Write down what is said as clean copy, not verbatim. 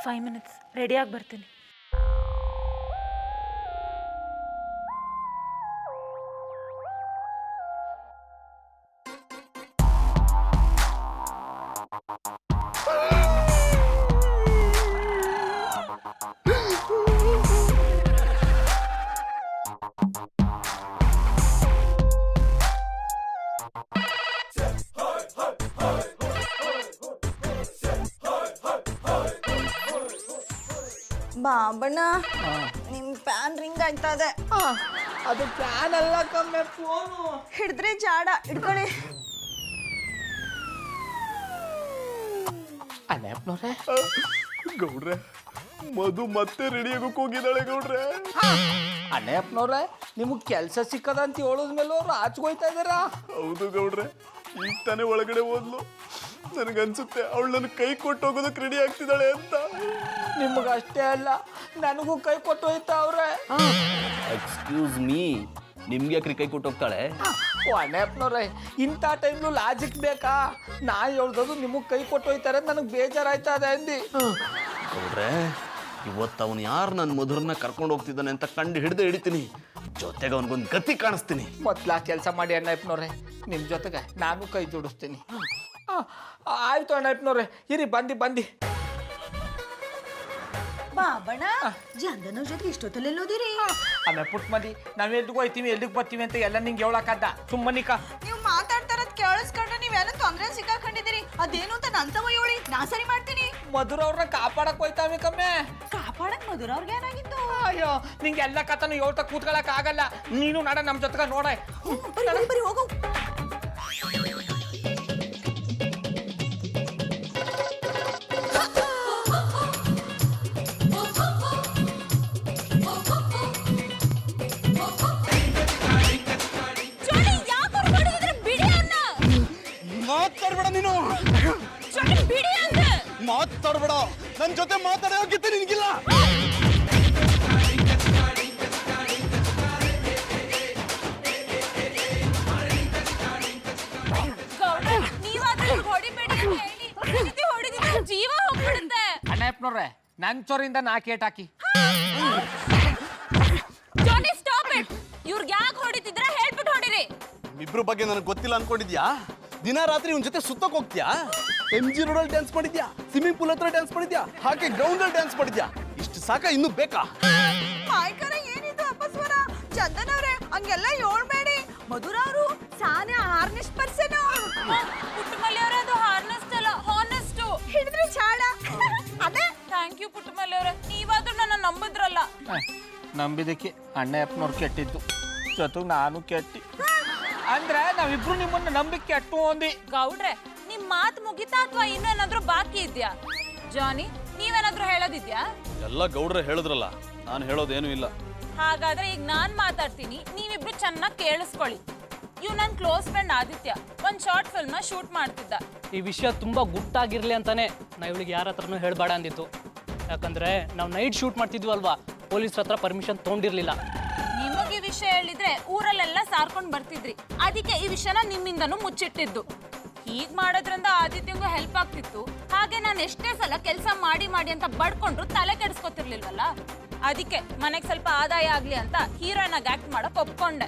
5 minutes ರೆಡಿಯಾಗಿ ಬರ್ತೀನಿ. ಬಾಬಣ್ಣ ನಿಮ್ ಫ್ಯಾನ್ ರಿಂಗ್ ಆಯ್ತಾ ಇದೆ. ಅದು ಫ್ಯಾನ್ ಅಲ್ಲ ಕಮ್ಮೆ, ಫೋನು. ಹಿಡಿದ್ರೆ ಜಾಡ ಹಿಡ್ಕೊಳ್ಳಿ. ಅಣ್ಣಪ್ಪನವ್ರೆ, ಗೌಡ್ರೆ ಮಧು ಮತ್ತೆ ರೆಡಿ ಆಗೋಕ್ ಹೋಗಿದ್ದಾಳೆ ಗೌಡ್ರೆ. ಅಣ್ಣಪ್ಪನವ್ರೆ, ನಿಮಗೆ ಕೆಲಸ ಸಿಕ್ಕದಂತ ಹೇಳಿದ್ಮೇಲೆ ಅವ್ರು ಆಚೆಗೋಯ್ತಾ ಇದಾರ. ಹೌದು ಗೌಡ್ರೆ, ಈಗ ತಾನೇ ಒಳಗಡೆ ಹೋದ್ಲು. ನನಗನ್ಸುತ್ತೆ ಅವಳು ನನ್ನ ಕೈ ಕೊಟ್ಟು ಹೋಗೋದಕ್ಕೆ ರೆಡಿ ಆಗ್ತಿದ್ದಾಳೆ ಅಂತ. ನಿಮಗಷ್ಟೇ ಅಲ್ಲ, ನನಗೂ ಕೈ ಕೊಟ್ಟು ಹೋಯ್ತಾ ಅವ್ರೆ. ಎಕ್ಸ್ಕ್ಯೂಸ್ ಮೀ, ನಿಮ್ಗೆ ಯಾಕ್ರಿ ಕೈ ಕೊಟ್ಟು ಹೋಗ್ತಾಳೆ? ಅಣ್ಣಪ್ಪನವ್ರೆ, ಇಂಥ ಟೈಮ್ಲು ಲಾಜಿಕ್ ಬೇಕಾ? ನಾ ಹೇಳ್ದದು ನಿಮಗೆ ಕೈ ಕೊಟ್ಟು ಹೋಯ್ತಾರೆ, ನನಗೆ ಬೇಜಾರಾಯ್ತಾ ಇದೆ ಅಂದು. ಗೌಡ್ರೆ, ಇವತ್ತು ಅವನು ಯಾರು ನನ್ನ ಮಧುರನ್ನ ಕರ್ಕೊಂಡು ಹೋಗ್ತಿದ್ದಾನೆ ಅಂತ ಕಂಡು ಹಿಡಿತೀನಿ. ಜೊತೆಗೆ ಅವನಿಗೊಂದು ಗತಿ ಕಾಣಿಸ್ತೀನಿ. ಮೊದ್ಲ ಕೆಲಸ ಮಾಡಿ ಅಣ್ಣಪ್ಪನವ್ರೆ, ನಿಮ್ಮ ಜೊತೆಗೆ ನಾನು ಕೈ ಜೋಡಿಸ್ತೀನಿ. ಆಯ್ತು ಅಣ್ಣಪ್ಪನವ್ರೆ, ಇರಿ ಬಂದು. ಬಾಬಣ್ಣ ಜಂದನ ಜೊತೆ ಇಷ್ಟೊತ್ತಲ್ಲೆಲ್ಲೋದಿರಿ? ಆಮೇಲೆ ಪುಟ್ ಮಂದಿ, ನಾವ್ ಎಲ್ಲಿಗೂ ಹೋಯ್ತೀವಿ ಎಲ್ಲಿಗೆ ಬರ್ತೀವಿ ಅಂತ ಎಲ್ಲ ನಿಂಗೆ ಹೇಳಕ್ಕದ್ದ. ಸುಮ್ಮನಿಕ ನೀವು ಮಾತಾಡ್ತಾರದ್ ಕೇಳಿಸ್ಕೊಂಡ್ರೆ ನೀವೆಲ್ಲ ತೊಂದ್ರೆ ಸಿಕ್ಕಾಕೊಂಡಿದ್ದೀರಿ. ಅದೇನು ಅಂತ ನನ್ ತಗೋ ಹೇಳಿ, ನಾ ಸರಿ ಮಾಡ್ತೀನಿ. ಮಧುರ ಅವ್ರನ್ನ ಕಾಪಾಡಕ್ ಹೋಯ್ತಾವೆ ಕಮ್ಮೆ. ಕಾಪಾಡಕ್ ಮಧುರ ಅವ್ರಿಗೆ ಏನಾಗಿತ್ತು? ಅಯ್ಯೋ, ನಿಂಗೆ ಎಲ್ಲ ಕಥನು ಹೇಳ್ತಾ ಕೂತ್ಕೊಳಕ್ ಆಗಲ್ಲ. ನೀನು ನಡ ನಮ್ ಜೊತೆಗ ನೋಡ. ಬರಿ ಹೋಗು. ಮಾತಾಡ್ಬೇಡ ನೀನು, ಮಾತಾಡ್ಬೇಡ. ನನ್ನ ಜೊತೆ ಮಾತಾಡೋಗಿತ್ತು ನಿನ್ಗಿಲ್ಲ. ಜೀವ ಹೋಗ್ಬಿಡುತ್ತೆ. ಅಣ್ಣಪ್ಪನವ್ರೆ, ನನ್ ಚೋರಿಂದ ನಾ ಕೇಟ್ ಹಾಕಿ. Johnny stop it. ಇವ್ರಿಗೆ ಯಾಕೆ ಹೊಡಿತಿದ್ರ ಹೇಳ್ಬಿಟ್ಟು ಹೊಡಿರಿ. ಇಬ್ರು ಬಗ್ಗೆ ನನಗೆ ಗೊತ್ತಿಲ್ಲ ಅನ್ಕೊಂಡಿದ್ಯಾ? ದಿನ ರಾತ್ರಿ ಇವನ್ ಜೊತೆ ಸುತ್ತಕ್ ಹೋಗ್ತೀಯಾ? MG ರೋಡಲ್ಲಿ ಡ್ಯಾನ್ಸ್ ಮಾಡಿದ್ಯಾ, ಸ್ವಿಮ್ಮಿಂಗ್ ಪೂಲ್ ಹತ್ರ ಡ್ಯಾನ್ಸ್ ಮಾಡಿದ್ಯಾ, ಹಾಗೆ ಗ್ರೌಂಡ್ ಅಲ್ಲಿ ಡ್ಯಾನ್ಸ್ ಮಾಡಿದ್ಯಾ. ಇಷ್ಟು ಸಾಕ, ಇನ್ನೂ ಬೇಕಾ? ಮಾಯ್ಕರ ಏನಿದು ಅಪಸ್ವರ? ಚಂದನ್ ಅವ್ರೆ ಹಂಗೆಲ್ಲ ಹೇಳ್ಬೇಡಿ. ಮಧುರ ಅವರು ಸಾನೆ ಹಾರ್ನೆಸ್ ಪರ್ಸನ್. ಪುಟ್ಟಮಲ್ಲಿ ಅವರೇ, ಅದು ಹಾರ್ನೆಸ್ಟ್ ಅಲ್ಲ, ಹಾನೆಸ್ಟ್. ಹಿಡಿದ್ರೆ ಚಾಡ. ಅದೇ. ಥ್ಯಾಂಕ್ ಯು ಪುಟ್ಟಮಲ್ಲಿ ಅವರೇ, ನೀವಾದ್ರೂ ನನ್ನ ನಂಬಿದ್ರಲ್ಲ. ನಂಬಿದಕ್ಕೆ ಅಣ್ಣಪ್ಪನವ್ರು ಕೆಟ್ಟಿದ್ದು, ಜೊತೆಗೆ ನಾನು ಕೆಟ್ಟಿ. ಅಂದ್ರೆ ನಾವಿಬ್ರು ನಿಮ್ಮನ್ನ ನಂಬಿಕೆ ಕೆಟ್ಟು ಅಂದಿ. ಗೌಡ್ರೆ, ನಿಮ್ ಮಾತು ಮುಗಿತಾ ಅಥವಾ ಇನ್ನೇನಾದ್ರೂ ಬಾಕಿ ಇದ್ಯಾ? ಜಾನಿ, ನೀವೇನಾದ್ರೂ ಹೇಳೋದಿದ್ಯಾ? ಎಲ್ಲ ಗೌಡ್ರೆ ಹೇಳಿದ್ರಲ್ಲ, ನಾನು ಹೇಳೋದೇನು ಇಲ್ಲ. ಹಾಗಾದ್ರೆ ಈಗ ನಾನ್ ಮಾತಾಡ್ತೀನಿ, ನೀವಿಬ್ರು ಚೆನ್ನಾಗಿ ಕೇಳಿಸ್ಕೊಳ್ಳಿ. ಇವ್ ನನ್ ಕ್ಲೋಸ್ ಫ್ರೆಂಡ್ ಆದಿತ್ಯ ಒಂದ್ ಶಾರ್ಟ್ ಫಿಲ್ಮ್ ನ ಶೂಟ್ ಮಾಡ್ತಿದ್ದ. ಈ ವಿಷಯ ತುಂಬಾ ಗುಟ್ಟಾಗಿರ್ಲಿ ಅಂತಾನೆ ನಾ ಇವಳಿಗೆ ಯಾರ ಹತ್ರನೂ ಹೇಳ್ಬೇಡ ಅಂದಿತ್ತು. ಯಾಕಂದ್ರೆ ನಾವು ನೈಟ್ ಶೂಟ್ ಮಾಡ್ತಿದ್ವಲ್ವಾ, ಪೊಲೀಸ್ರ ಹತ್ರ ಪರ್ಮಿಷನ್ ತೊಗೊಂಡಿರ್ಲಿಲ್ಲ. ನಿಮಗೆ ಈ ವಿಷಯ ಹೇಳಿದ್ರೆ ಊರಲ್ಲೆಲ್ಲ ಸಾರ್ಕೊಂಡ್ ಬರ್ತಿದ್ರಿ. ಅದಕ್ಕೆ ಈ ವಿಷಯನ ನಿಮ್ಮಿಂದನೂ ಮುಚ್ಚಿಟ್ಟಿದ್ದು. ಹೀಗ್ ಮಾಡೋದ್ರಿಂದ ಆದಿತ್ಯಂಗೂ ಹೆಲ್ಪ್ ಆಗ್ತಿತ್ತು. ಹಾಗೆ ನಾನು ಎಷ್ಟೇ ಸಲ ಕೆಲಸ ಮಾಡಿ ಅಂತ ಬಡ್ಕೊಂಡ್ರು ತಲೆ ಕೆಡಿಸ್ಕೊತಿರ್ಲಿಲ್ವಲ್ಲ. ಅದಕ್ಕೆ ಮನೆಗೆ ಸ್ವಲ್ಪ ಆದಾಯ ಆಗ್ಲಿ ಅಂತ ಹೀರೋಯಿನ್ ಆಗಿ ಆಕ್ಟ್ ಮಾಡಕ್ ಒಪ್ಕೊಂಡೆ.